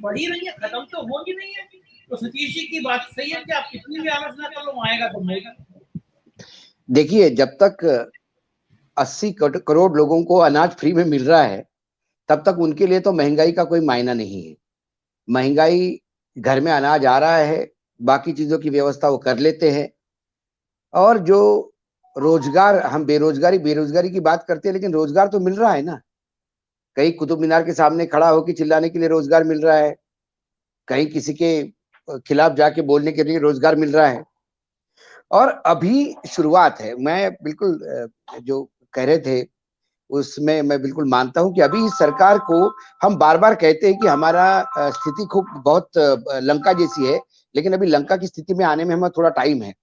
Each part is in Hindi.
बढ़ी रही है, खत्म तो हो ही नहीं है। तो सतीश जी की बात सही है कि आप कितनी भी आलोचना कर लो, आएगा तो मिलेगा। देखिए, जब तक 80 करोड़ लोगों को अनाज फ्री में मिल रहा है, तब तक उनके लिए तो महंगाई का कोई मायना नहीं है। महंगाई, घर में अनाज आ रहा है, बाकी चीजों की व्यवस्था वो कर लेते हैं। और जो रोजगार, हम बेरोजगारी की बात करते हैं, लेकिन रोजगार तो मिल रहा है ना। कहीं कुतुब मीनार के सामने खड़ा होकर चिल्लाने के लिए रोजगार मिल रहा है, कहीं किसी के खिलाफ जाके बोलने के लिए रोजगार मिल रहा है। और अभी शुरुआत है। मैं बिल्कुल जो कह रहे थे उसमें मैं बिल्कुल मानता हूं कि अभी इस सरकार को, हम बार बार कहते हैं कि हमारा स्थिति खूब बहुत लंका जैसी है, लेकिन अभी लंका की स्थिति में आने में हमें थोड़ा टाइम है,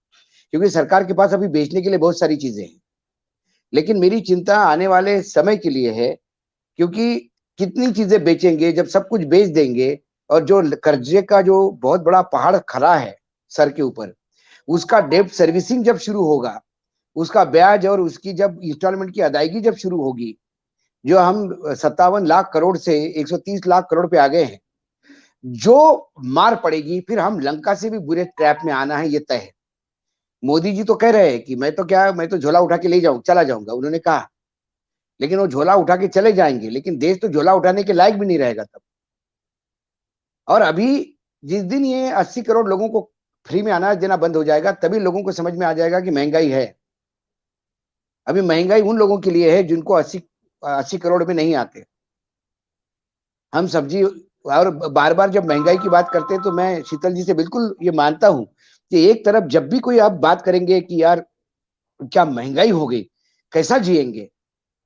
क्योंकि सरकार के पास अभी बेचने के लिए बहुत सारी चीजें हैं। लेकिन मेरी चिंता आने वाले समय के लिए है, क्योंकि कितनी चीजें बेचेंगे जब सब कुछ बेच देंगे, और जो कर्जे का जो बहुत बड़ा पहाड़ खड़ा है सर के ऊपर, उसका डेब्ट सर्विसिंग जब शुरू होगा, उसका ब्याज और उसकी जब इंस्टॉलमेंट की अदायगी जब शुरू होगी, जो हम 57 लाख करोड़ से 130 लाख करोड़ पे आ गए हैं, जो मार पड़ेगी, फिर हम लंका से भी बुरे ट्रैप में आना है, ये तय है। मोदी जी तो कह रहे हैं कि मैं तो झोला उठा के ले चला जाऊंगा, उन्होंने कहा। लेकिन वो झोला उठा के चले जाएंगे, लेकिन देश तो झोला उठाने के लायक भी नहीं रहेगा तब। और अभी जिस दिन ये 80 करोड़ लोगों को फ्री में अनाज देना बंद हो जाएगा, तभी लोगों को समझ में आ जाएगा कि महंगाई है। अभी महंगाई उन लोगों के लिए है जिनको 80 करोड़ में नहीं आते। हम सब्जी, और बार बार जब महंगाई की बात करते हैं तो मैं शीतल जी से बिल्कुल ये मानता हूं कि एक तरफ जब भी कोई आप बात करेंगे कि यार क्या महंगाई हो गई, कैसा जिएंगे,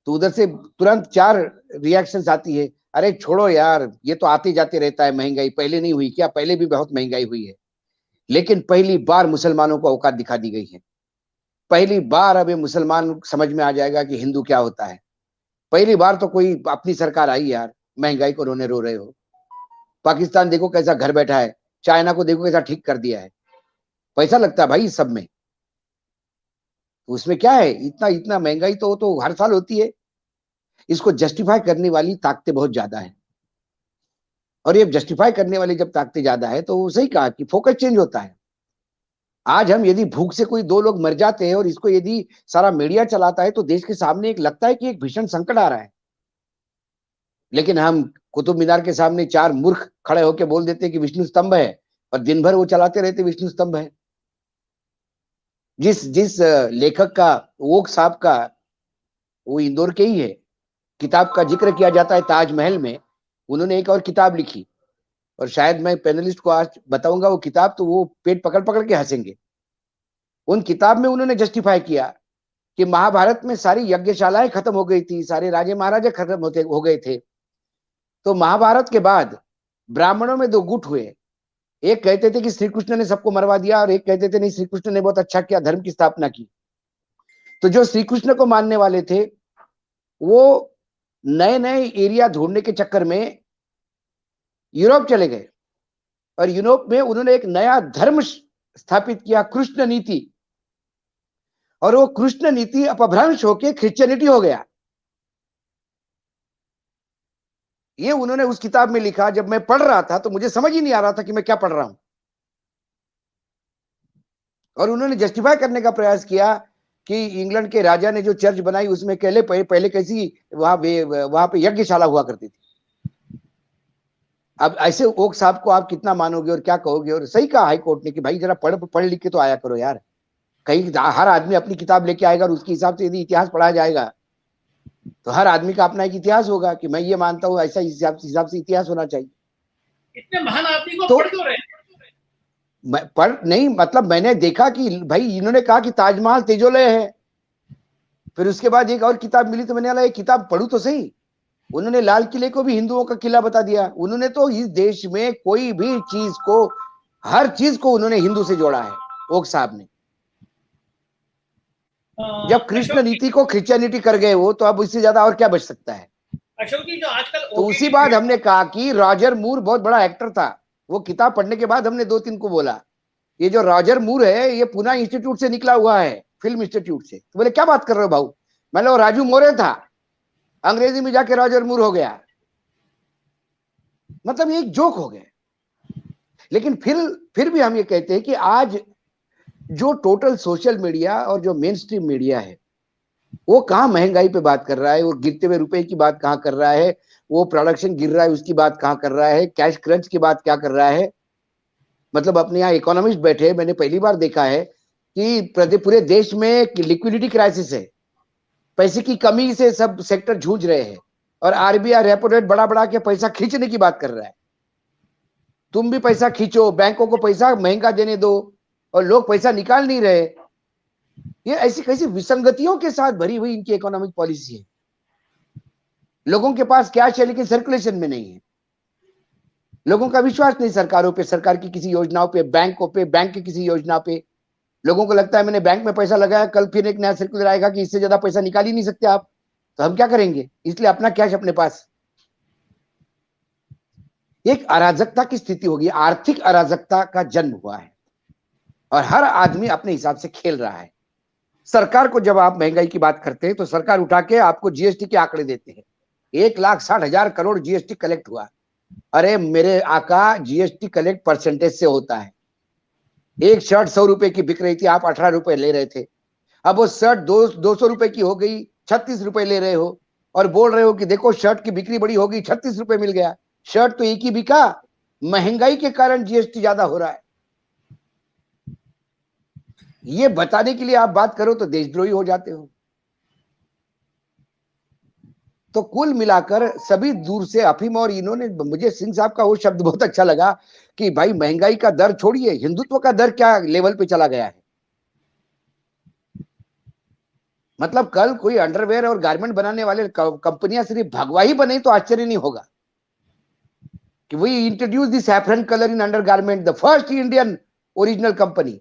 तो उधर से तुरंत 4 रिएक्शंस आती है। अरे छोड़ो यार, ये तो आते जाते रहता है, महंगाई पहले नहीं हुई क्या? पहले भी बहुत महंगाई हुई है, लेकिन पहली बार मुसलमानों को औकात दिखा दी गई है। पहली बार अब ये मुसलमान समझ में आ जाएगा कि हिंदू क्या होता है। पहली बार तो कोई अपनी सरकार आई यार, महंगाई को रोने रो रहे हो। पाकिस्तान देखो कैसा घर बैठा है, चाइना को देखो कैसा ठीक कर दिया है। पैसा लगता है भाई इस सब में, तो उसमें क्या है, इतना इतना महंगाई तो हर साल होती है। इसको जस्टिफाई करने वाली ताकतें बहुत ज्यादा है, और ये जस्टिफाई करने वाली जब ताकतें ज्यादा है तो सही कहा कि फोकस चेंज होता है। आज हम यदि भूख से कोई 2 लोग मर जाते हैं और इसको यदि सारा मीडिया चलाता है, तो देश के सामने एक लगता है कि एक भीषण संकट आ रहा है। लेकिन हम कुतुब मीनार के सामने 4 मूर्ख खड़े होकर बोल देते हैं कि विष्णु स्तंभ है, और दिन भर वो चलाते रहते विष्णु स्तंभ है। जिस जिस लेखक का, वोक साहब का, वो इंदौर के ही है, किताब का जिक्र किया जाता है ताजमहल में, उन्होंने एक और किताब लिखी, और शायद मैं पैनलिस्ट को आज बताऊंगा वो किताब, तो वो पेट पकड़ पकड़ के हंसेंगे। उन किताब में उन्होंने जस्टिफाई किया कि महाभारत में सारी यज्ञशालाएं खत्म हो गई थी, सारे राजे महाराजे खत्म हो गए थे। तो महाभारत के बाद ब्राह्मणों में 2 गुट हुए। एक कहते थे कि श्री कृष्ण ने सबको मरवा दिया, और एक कहते थे नहीं, श्री कृष्ण ने बहुत अच्छा किया, धर्म की स्थापना की। तो जो श्री कृष्ण को मानने वाले थे, वो नए नए एरिया ढूंढने के चक्कर में यूरोप चले गए, और यूरोप में उन्होंने एक नया धर्म स्थापित किया, कृष्ण नीति। और वो कृष्ण नीति अपभ्रंश होकर क्रिश्चियनिटी हो गया। ये उन्होंने उस किताब में लिखा। जब मैं पढ़ रहा था तो मुझे समझ ही नहीं आ रहा था कि मैं क्या पढ़ रहा हूं। और उन्होंने जस्टिफाई करने का प्रयास किया कि इंग्लैंड के राजा ने जो चर्च बनाई, उसमें पहले कैसी वहां पे यज्ञशाला हुआ करती थी। अब ऐसे ओक साहब को आप कितना मानोगे और क्या कहोगे? और सही कहा हाई कोर्ट ने कि भाई जरा पढ़ लिख के तो आया करो यार। कहीं हर आदमी अपनी किताब लेके आएगा, और उसके हिसाब से यदि इतिहास पढ़ाया जाएगा, तो हर आदमी का अपना एक इतिहास होगा कि मैं ये मानता हूं, ऐसा हिसाब से इतिहास होना चाहिए। इतने महान आदमी को तो पढ़ क्यों रहे? पढ़ नहीं, मतलब मैंने देखा कि भाई इन्होंने कहा कि ताजमहल तेजोलय है, फिर उसके बाद एक और किताब मिली, तो मैंने बोला ये किताब पढ़ू तो सही। उन्होंने लाल किले को भी हिंदुओं का किला बता दिया। उन्होंने तो इस देश में कोई भी चीज को, हर चीज को उन्होंने हिंदू से जोड़ा है, ओक साहब ने। जब कृष्ण नीति को क्रिश्चियनिटी कर गए वो, तो अब इससे ज्यादा और क्या बच सकता है? अशोक जी, जो आजकल तो उसी बाद हमने कहा कि रॉजर मूर बहुत बड़ा एक्टर था। वो किताब पढ़ने के बाद हमने 2-3 को बोला, ये जो रॉजर मूर है, ये पुणे इंस्टीट्यूट से निकला हुआ है, फिल्म इंस्टीट्यूट से। तो बोले क्या बात कर रहे हो भाऊ? मैंने वो राजू मोरे था, अंग्रेजी में जाके रॉजर मूर हो गया। मतलब ये एक जोक हो गया। लेकिन फिर भी हम ये कहते हैं कि आज जो टोटल सोशल मीडिया और जो मेन स्ट्रीम मीडिया है वो कहाँ महंगाई पे बात कर रहा है, वो गिरते हुए रुपए की बात कहाँ कर रहा है, वो प्रोडक्शन गिर रहा है उसकी बात कहाँ कर रहा है, कैश क्रंच की बात क्या कर रहा है। मतलब अपने यहाँ इकोनॉमिस्ट बैठे, मैंने पहली बार देखा है कि पूरे देश में लिक्विडिटी क्राइसिस है, पैसे की कमी से सब सेक्टर जूझ रहे हैं और आरबीआई रेपो रेट बढ़ा बढ़ा के पैसा खींचने की बात कर रहा है। तुम भी पैसा खींचो, बैंकों को पैसा महंगा देने दो, और लोग पैसा निकाल नहीं रहे। ये ऐसी कैसी विसंगतियों के साथ भरी हुई इनकी इकोनॉमिक पॉलिसी है। लोगों के पास कैश है लेकिन सर्कुलेशन में नहीं है। लोगों का विश्वास नहीं सरकारों पे, सरकार की किसी योजनाओं पे, बैंकों पे, बैंक की किसी योजना पे। लोगों को लगता है मैंने बैंक में पैसा लगाया, कल फिर एक नया सर्कुलर आएगा कि इससे ज्यादा पैसा निकाल ही नहीं सकते आप, तो हम क्या करेंगे, इसलिए अपना कैश अपने पास। एक अराजकता की स्थिति होगी, आर्थिक अराजकता का जन्म हुआ है और हर आदमी अपने हिसाब से खेल रहा है। सरकार को जब आप महंगाई की बात करते हैं तो सरकार उठा के आपको जीएसटी के आंकड़े देते हैं, 1,60,000 करोड़ जीएसटी कलेक्ट हुआ। अरे मेरे आका, जीएसटी कलेक्ट परसेंटेज से होता है। एक शर्ट 100 रुपए की बिक रही थी, आप 18 रुपए ले रहे थे, अब वो शर्ट 200 रुपए की हो गई, 36 रुपए ले रहे हो और बोल रहे हो कि देखो शर्ट की बिक्री बड़ी हो गई, 36 रुपए मिल गया। शर्ट तो एक ही बिका, महंगाई के कारण जीएसटी ज्यादा हो रहा है। ये बताने के लिए आप बात करो तो देशद्रोही हो जाते हो। तो कुल मिलाकर सभी दूर से अफीम, और इन्होंने, मुझे सिंह साहब का वो शब्द बहुत अच्छा लगा कि भाई महंगाई का दर छोड़िए, हिंदुत्व का दर क्या लेवल पे चला गया है। मतलब कल कोई अंडरवेयर और गारमेंट बनाने वाले कंपनियां सिर्फ भगवा ही बने तो आश्चर्य नहीं होगा कि we introduce this saffron colour in undergarment, the first Indian original company,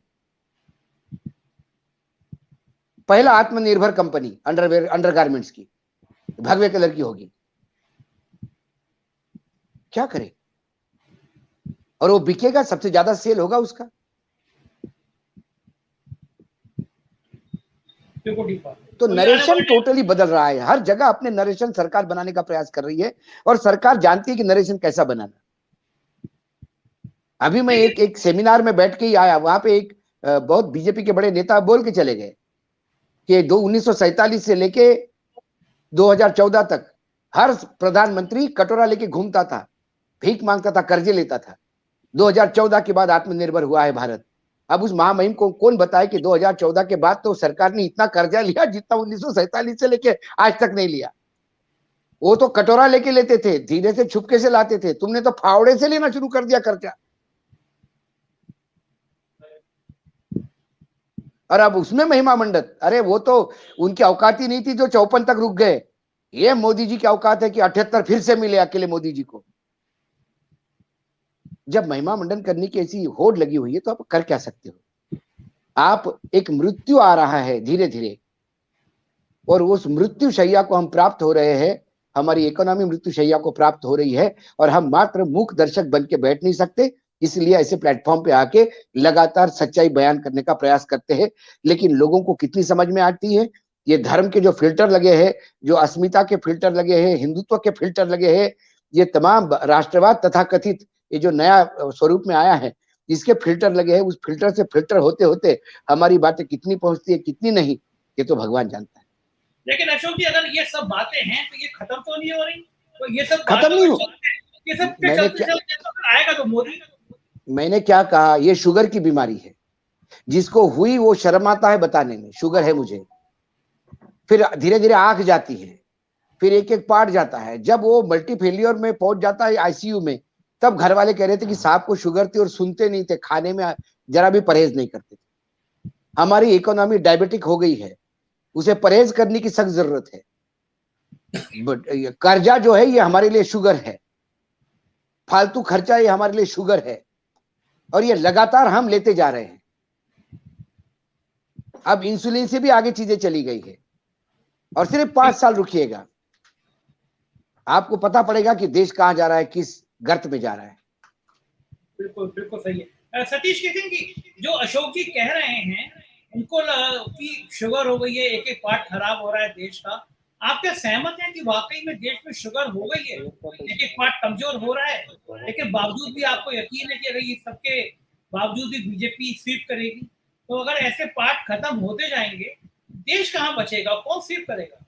पहला आत्मनिर्भर कंपनी अंडरवेयर अंडरगारमेंट्स की भगवे कलर की होगी। क्या करे, और वो बिकेगा, सबसे ज्यादा सेल होगा उसका। तो नरेशन टोटली बदल रहा है, हर जगह अपने नरेशन सरकार बनाने का प्रयास कर रही है और सरकार जानती है कि नरेशन कैसा बनाना। अभी मैं एक सेमिनार में बैठ के ही आया, वहां पे एक बहुत बीजेपी के बड़े नेता बोल के चले गए कि 1947 से लेके 2014 तक हर प्रधानमंत्री कटोरा लेके घूमता था, भीख मांगता था, कर्जे लेता था। 2014 के बाद आत्मनिर्भर हुआ है भारत। अब उस महामहिम को कौन बताए कि 2014 के बाद तो सरकार ने इतना कर्जा लिया जितना 1947 से लेके आज तक नहीं लिया। वो तो कटोरा लेके लेते थे, धीरे से छुपके से लाते थे, तुमने तो फावड़े से लेना शुरू कर दिया कर्जा। और अब उसमें महिमा मंडत, अरे वो तो उनकी औकात ही नहीं थी जो 54 तक रुक गए। ये मोदी जी की औकात है कि 78 फिर से मिले अकेले मोदी जी को। जब महिमा मंडन करने की ऐसी होड़ लगी हुई है तो आप कर क्या सकते हो। आप, एक मृत्यु आ रहा है धीरे धीरे और उस मृत्यु शैया को हम प्राप्त हो रहे हैं, हमारी इकोनॉमी मृत्यु शैया को प्राप्त हो रही है और हम मात्र मूक दर्शक बन के बैठ नहीं सकते। इसलिए ऐसे प्लेटफॉर्म पे आके लगातार सच्चाई बयान करने का प्रयास करते हैं। लेकिन लोगों को कितनी समझ में आती है, ये धर्म के जो फिल्टर लगे हैं, जो अस्मिता के फिल्टर लगे हैं, हिंदुत्व के फिल्टर लगे हैं, ये तमाम राष्ट्रवाद तथा कथित ये जो नया स्वरूप में आया है, इसके फिल्टर लगे हैं, उस फिल्टर से फिल्टर होते होते हमारी बातें कितनी पहुंचती है कितनी नहीं, ये तो भगवान जानता है। लेकिन अशोक जी, अगर ये सब बातें हैं तो ये खत्म तो नहीं हो रही, तो ये सब खत्म नहीं हो, ये सब चलते आएगा तो मोदी। मैंने क्या कहा, ये शुगर की बीमारी है, जिसको हुई वो शर्माता है बताने में शुगर है मुझे, फिर धीरे धीरे आंख जाती है, फिर एक एक पार्ट जाता है, जब वो मल्टी फेलियर में पहुंच जाता है आईसीयू में, तब घर वाले कह रहे थे कि साहब को शुगर थी और सुनते नहीं थे, खाने में जरा भी परहेज नहीं करते थे। हमारी इकोनॉमी डायबिटिक हो गई है, उसे परहेज करने की सख्त जरूरत है। कर्जा जो है ये हमारे लिए शुगर है, फालतू खर्चा ये हमारे लिए शुगर है और ये लगातार हम लेते जा रहे हैं। अब इंसुलिन से भी आगे चीजें चली गई है और सिर्फ 5 साल रुकिएगा, आपको पता पड़ेगा कि देश कहां जा रहा है, किस गर्त में जा रहा है। बिल्कुल बिल्कुल सही है। सतीश किशन जी, जो अशोक जी कह रहे हैं उनको कि शुगर हो गई है, एक एक पार्ट खराब हो रहा है देश का, आप क्या सहमत हैं कि वाकई में देश में शुगर हो गई है, एक एक पार्ट कमजोर हो रहा है, लेकिन बावजूद भी आपको यकीन है कि अगर ये सबके बावजूद भी बीजेपी स्वीप करेगी, तो अगर ऐसे पार्ट खत्म होते जाएंगे, देश कहाँ बचेगा, कौन स्वीप करेगा?